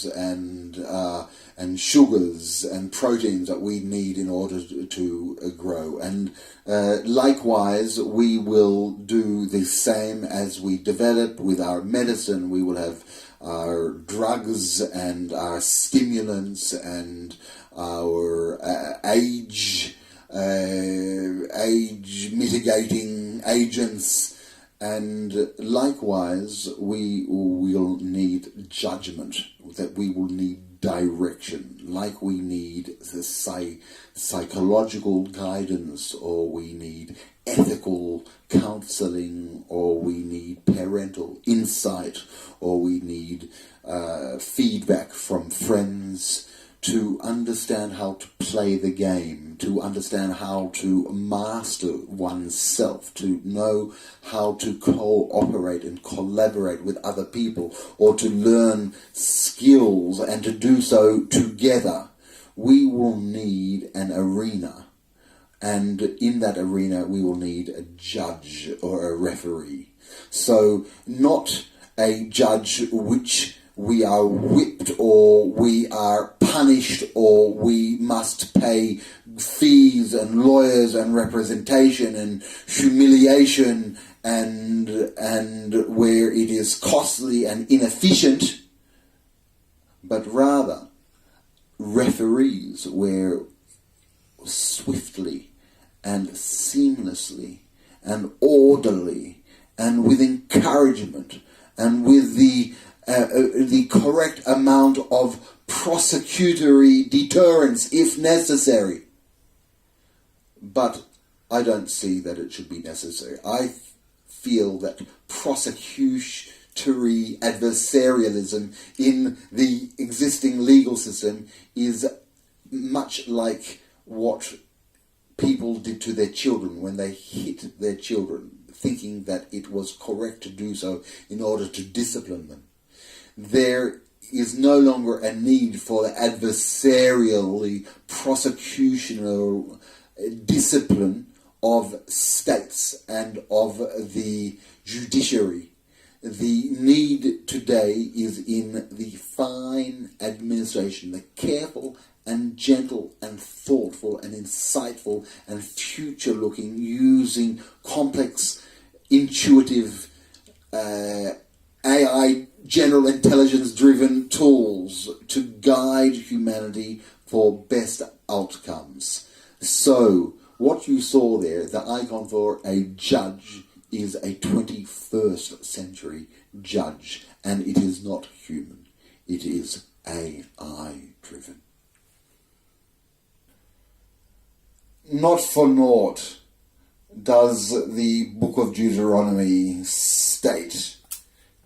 and sugars and proteins that we need in order to grow. And likewise, we will do the same as we develop with our medicine. We will have our drugs and our stimulants and our age mitigating agents. And likewise, we will need judgment, that we will need direction, like we need the psychological guidance, or we need ethical counseling, or we need parental insight, or we need feedback from friends, to understand how to play the game, to understand how to master oneself, to know how to cooperate and collaborate with other people, or to learn skills and to do so together. We will need an arena, and in that arena we will need a judge or a referee. So not a judge which we are whipped, or we are punished, or we must pay fees and lawyers and representation and humiliation, and where it is costly and inefficient, but rather referees where swiftly and seamlessly and orderly and with encouragement and with the correct amount of prosecutory deterrence if necessary. But I don't see that it should be necessary. I feel that prosecutory adversarialism in the existing legal system is much like what people did to their children when they hit their children, thinking that it was correct to do so in order to discipline them. There is no longer a need for the adversarially prosecutional discipline of states and of the judiciary. The need today is in the fine administration, the careful and gentle and thoughtful and insightful and future-looking, using complex, intuitive, AI, general intelligence-driven tools to guide humanity for best outcomes. So, what you saw there, the icon for a judge, is a 21st century judge, and it is not human. It is AI-driven. Not for naught does the book of Deuteronomy state,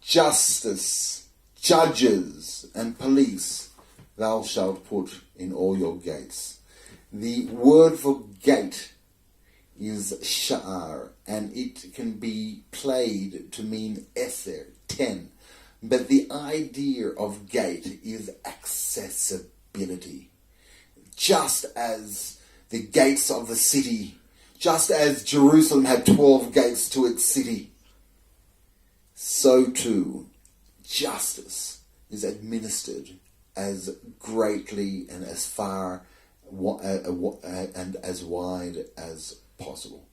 justice, judges, and police thou shalt put in all your gates. The word for gate is sha'ar, and it can be played to mean eser, 10. But the idea of gate is accessibility. Just as the gates of the city, just as Jerusalem had 12 gates to its city, so too justice is administered as greatly and as far and as wide as possible.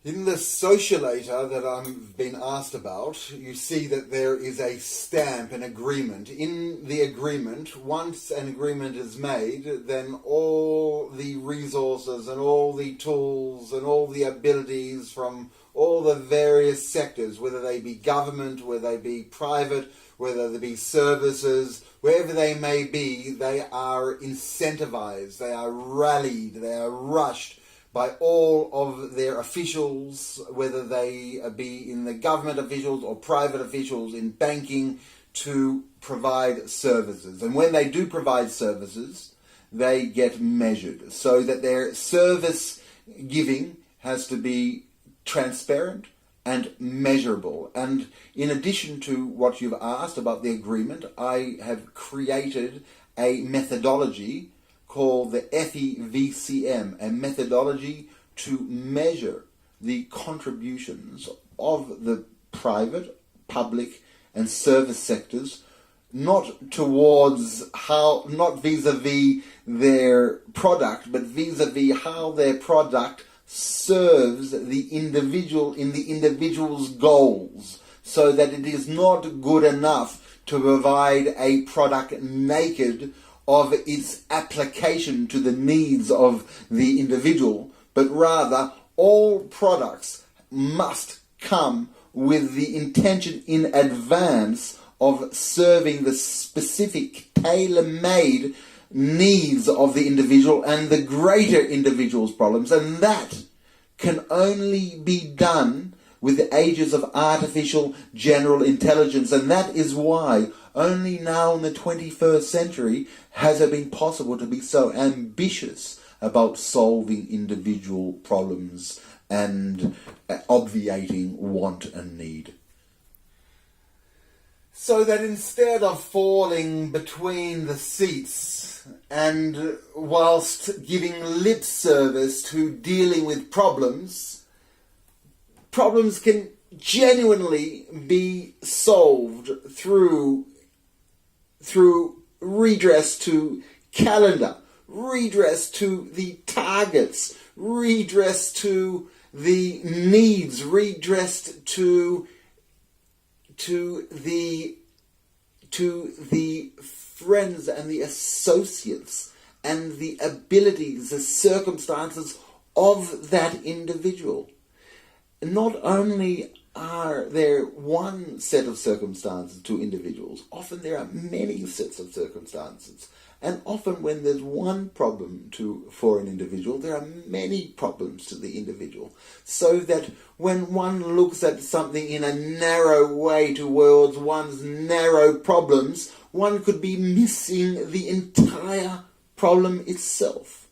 In the socialator that I've been asked about, you see that there is a stamp, an agreement. In the agreement, once an agreement is made, then all the resources and all the tools and all the abilities from all the various sectors, whether they be government, whether they be private, whether they be services, wherever they may be, they are incentivized, they are rallied, they are rushed by all of their officials, whether they be in the government officials or private officials in banking, to provide services. And when they do provide services, they get measured so that their service giving has to be transparent and measurable. And in addition to what you've asked about the agreement, I have created a methodology called the FEVCM, a methodology to measure the contributions of the private, public and service sectors, not towards how, not vis-a-vis their product, but vis-a-vis how their product serves the individual in the individual's goals, so that it is not good enough to provide a product naked of its application to the needs of the individual, but rather all products must come with the intention in advance of serving the specific tailor-made needs of the individual and the greater individual's problems. And that can only be done with the ages of artificial general intelligence. And that is why only now in the 21st century has it been possible to be so ambitious about solving individual problems and obviating want and need. So that instead of falling between the seats and whilst giving lip service to dealing with problems, problems can genuinely be solved through redress to calendar, redress to the targets, redress to the needs, redressed to the friends and the associates and the abilities, the circumstances of that individual. Not only are there one set of circumstances to individuals, often there are many sets of circumstances. And often when there's one problem for an individual, there are many problems to the individual. So that when one looks at something in a narrow way towards one's narrow problems, one could be missing the entire problem itself.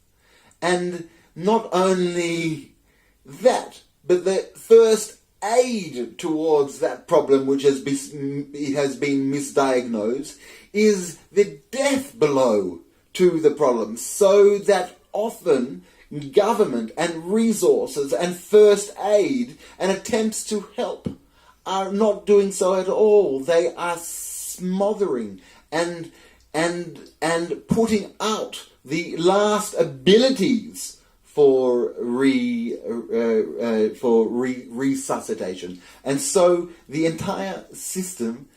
And not only that, but the first aid towards that problem which has been misdiagnosed is the death blow to the problem, so that often government and resources and first aid and attempts to help are not doing so at all. They are smothering and putting out the last abilities for resuscitation. And so the entire system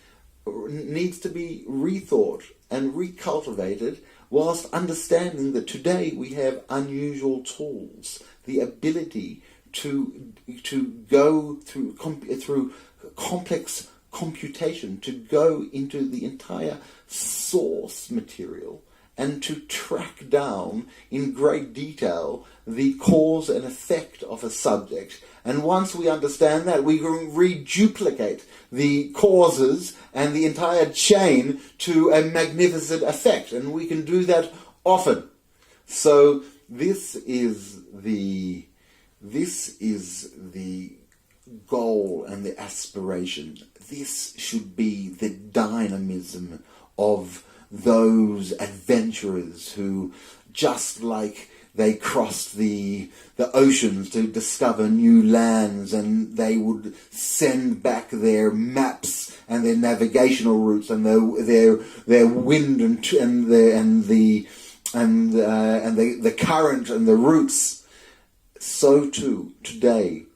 needs to be rethought and recultivated, whilst understanding that today we have unusual tools, the ability to go through complex computation, to go into the entire source material and to track down in great detail the cause and effect of a subject. And once we understand that, we can reduplicate the causes and the entire chain to a magnificent effect. And we can do that often. So this is the goal and the aspiration. This should be the dynamism of those adventurers who, just like they crossed the oceans to discover new lands, and they would send back their maps and their navigational routes and their wind and the current and the routes. So too today,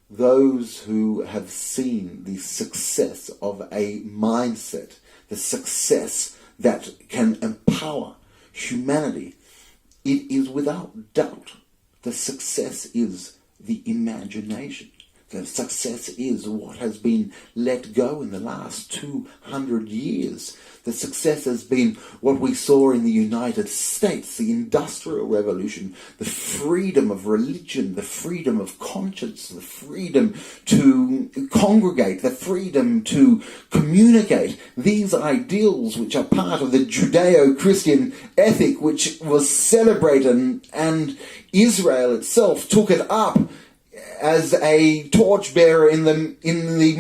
those who have seen the success of a mindset, the success that can empower humanity, it is without doubt the success is the imagination. The success is what has been let go in the last 200 years. The success has been what we saw in the United States, the Industrial Revolution, the freedom of religion, the freedom of conscience, the freedom to congregate, the freedom to communicate. These ideals which are part of the Judeo-Christian ethic which was celebrated, and Israel itself took it up as a torchbearer in the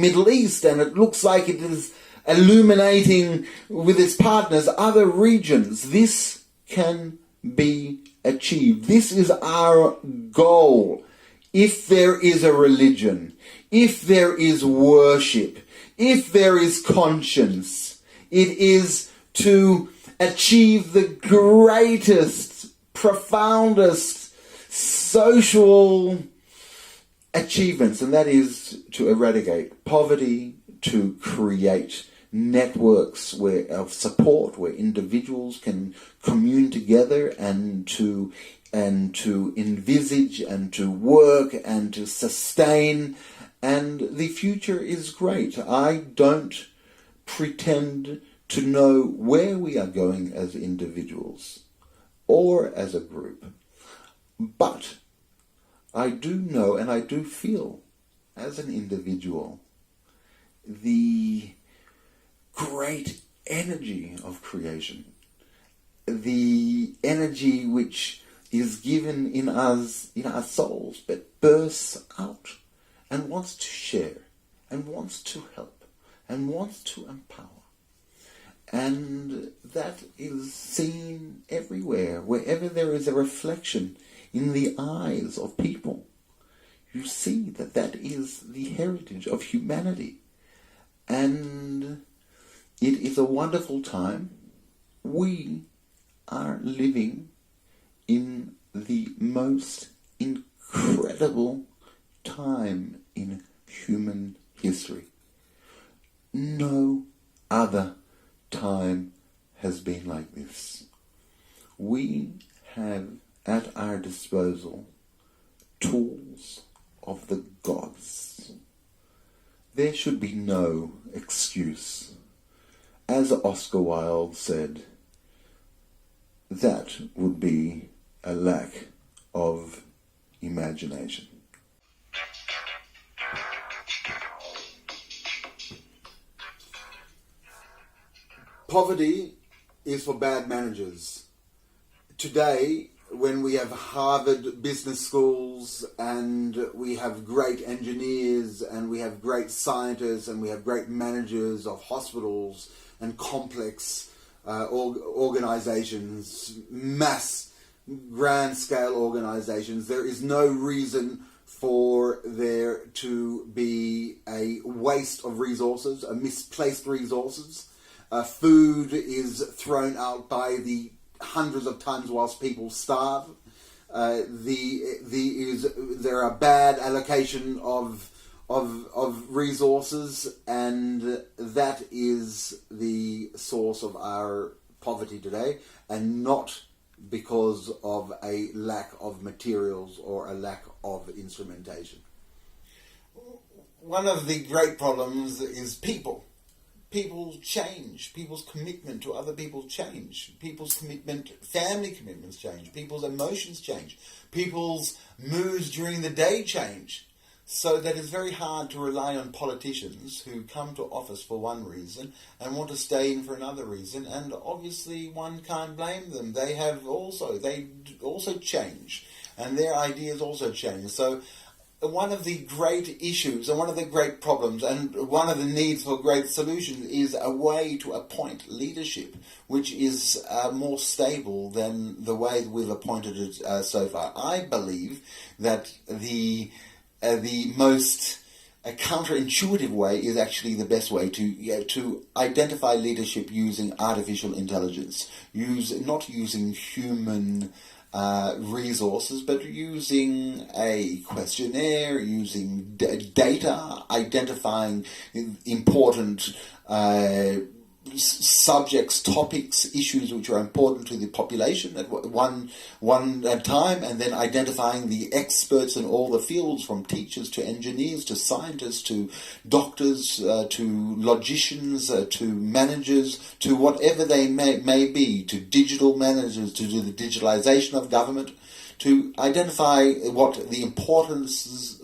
Middle East, and it looks like it is illuminating with its partners other regions. This can be achieved. This is our goal. If there is a religion, if there is worship, if there is conscience, it is to achieve the greatest, profoundest social achievements, and that is to eradicate poverty, to create networks of support where individuals can commune together and to envisage and to work and to sustain. And the future is great. I don't pretend to know where we are going as individuals or as a group, but I do know and I do feel as an individual the great energy of creation, the energy which is given in us, in our souls, but bursts out and wants to share and wants to help and wants to empower. And that is seen everywhere, wherever there is a reflection in the eyes of people. You see that that is the heritage of humanity. And it is a wonderful time. We are living in the most incredible time in human history. No other time has been like this. We have at our disposal tools of the gods. There should be no excuse. As Oscar Wilde said, that would be a lack of imagination. Poverty is for bad managers. Today, when we have Harvard business schools and we have great engineers and we have great scientists and we have great managers of hospitals and complex organizations, mass, grand-scale organizations, there is no reason for there to be a waste of resources, a misplaced resources. Food is thrown out by the hundreds of tons whilst people starve. There are bad allocation of resources, and that is the source of our poverty today, and not because of a lack of materials or a lack of instrumentation. One of the great problems is people. People change. People's commitment to other people change. People's family commitments change. People's emotions change. People's moods during the day change. So that it's very hard to rely on politicians who come to office for one reason and want to stay in for another reason. And obviously one can't blame them. They also change. And their ideas also change. So one of the great issues and one of the great problems and one of the needs for great solutions is a way to appoint leadership which is more stable than the way we've appointed it so far. I believe that the most counterintuitive way is actually the best way to identify leadership using artificial intelligence, not using human resources, but using a questionnaire, using data, identifying important subjects, topics, issues which are important to the population at one time, and then identifying the experts in all the fields, from teachers to engineers to scientists to doctors to logicians to managers to whatever they may be, to digital managers, to do the digitalization of government, to identify what the importance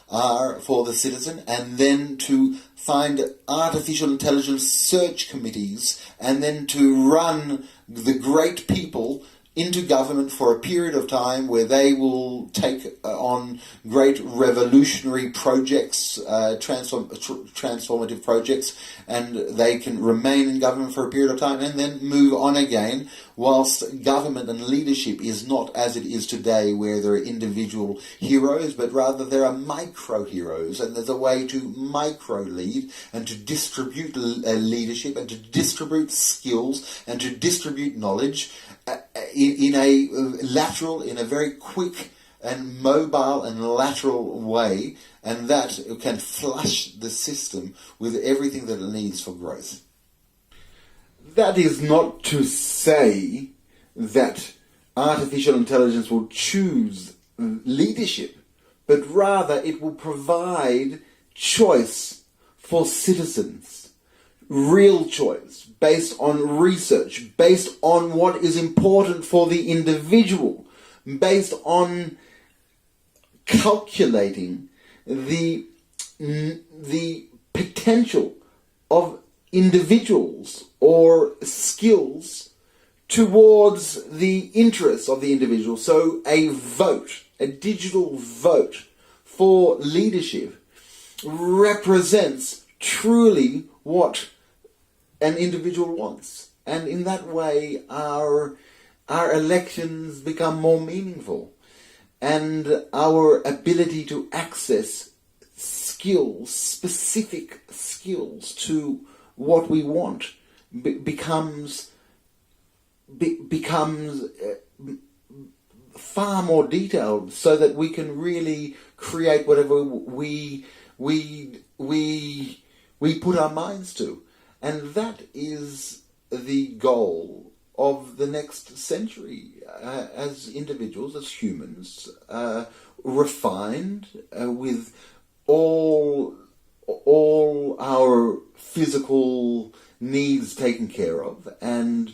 are for the citizen, and then to find artificial intelligence search committees, and then to run the great people into government for a period of time where they will take on great revolutionary projects, transformative projects, and they can remain in government for a period of time and then move on again, whilst government and leadership is not as it is today, where there are individual heroes, but rather there are micro heroes, and there's a way to micro lead and to distribute leadership and to distribute skills and to distribute knowledge in a very quick and mobile and lateral way, and that can flush the system with everything that it needs for growth. That is not to say that artificial intelligence will choose leadership, but rather it will provide choice for citizens. Real choice, based on research, based on what is important for the individual, based on calculating the potential of individuals or skills towards the interests of the individual. So a vote, a digital vote for leadership, represents truly what an individual wants, and in that way our elections become more meaningful, and our ability to access skills, specific skills to what we want, becomes far more detailed, so that we can really create whatever we put our minds to. And that is the goal of the next century, as individuals, as humans, refined, with all our physical needs taken care of, and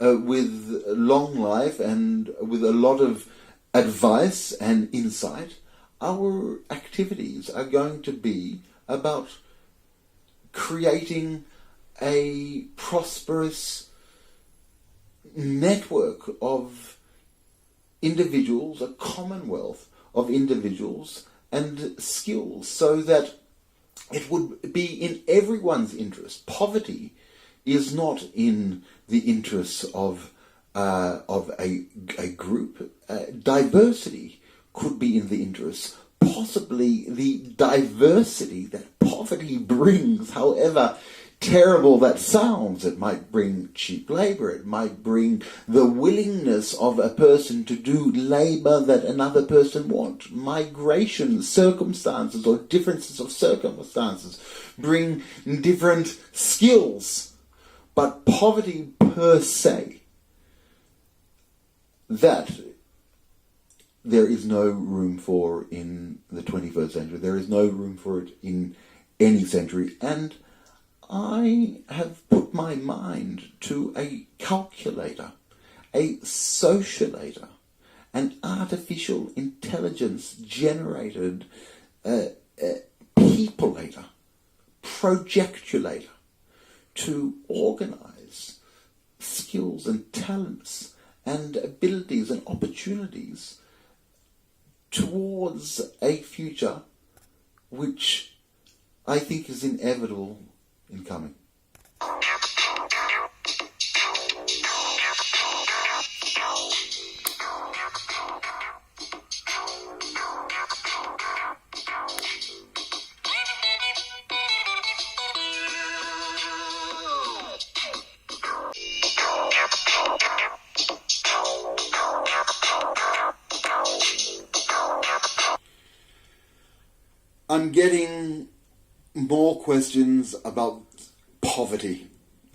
with long life and with a lot of advice and insight. Our activities are going to be about creating a prosperous network of individuals, a commonwealth of individuals and skills, so that it would be in everyone's interest. Poverty is not in the interests of a group. Diversity could be in the interests. Possibly the diversity that poverty brings, however terrible that sounds. It might bring cheap labor. It might bring the willingness of a person to do labor that another person wants. Migration, circumstances, or differences of circumstances bring different skills. But poverty per se, that there is no room for in the 21st century. There is no room for it in any century. And I have put my mind to a calculator, a socialator, an artificial intelligence generated peopleator, projectulator, to organize skills and talents and abilities and opportunities towards a future which I think is inevitable in coming. I'm getting more questions about poverty,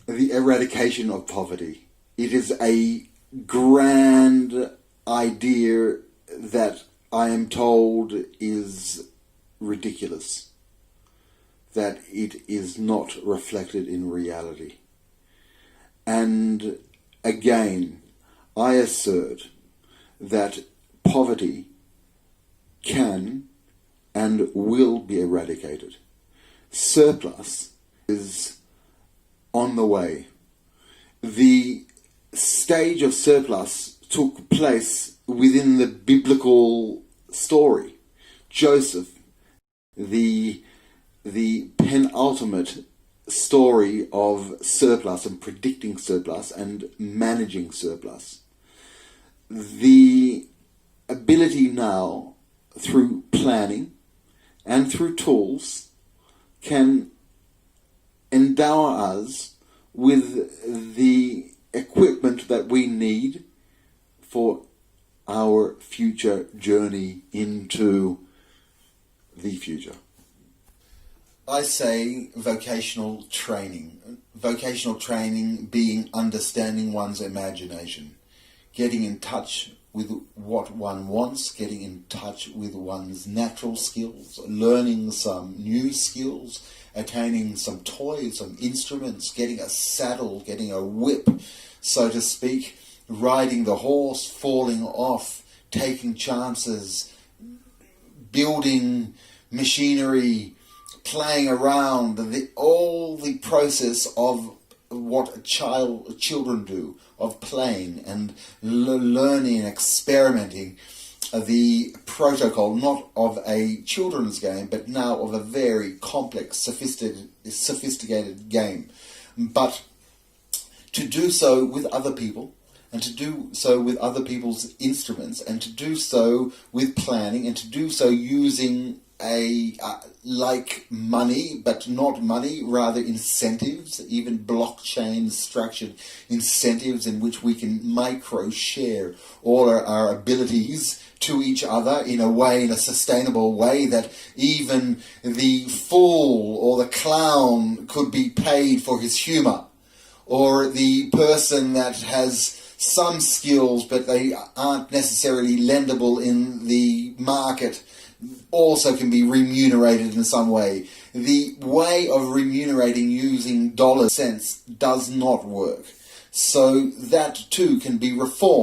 the eradication of poverty. It is a grand idea that I am told is ridiculous, that it is not reflected in reality. And again, I assert that poverty can and will be eradicated. Surplus is on the way. The stage of surplus took place within the biblical story. Joseph, the penultimate story of surplus and predicting surplus and managing surplus. The ability now, through planning and through tools, can endow us with the equipment that we need for our future journey into the future. I say vocational training. Vocational training being understanding one's imagination, getting in touch with what one wants, getting in touch with one's natural skills, learning some new skills, attaining some toys, some instruments, getting a saddle, getting a whip, so to speak, riding the horse, falling off, taking chances, building machinery, playing around, all the process of what children do, of playing and learning and experimenting, the protocol, not of a children's game, but now of a very complex, sophisticated game. But to do so with other people, and to do so with other people's instruments, and to do so with planning, and to do so using like money, but not money, rather incentives, even blockchain structured incentives in which we can micro-share all our abilities to each other in a way, in a sustainable way, that even the fool or the clown could be paid for his humour, or the person that has some skills but they aren't necessarily lendable in the market also can be remunerated in some way. The way of remunerating using dollar cents does not work. So that too can be reformed.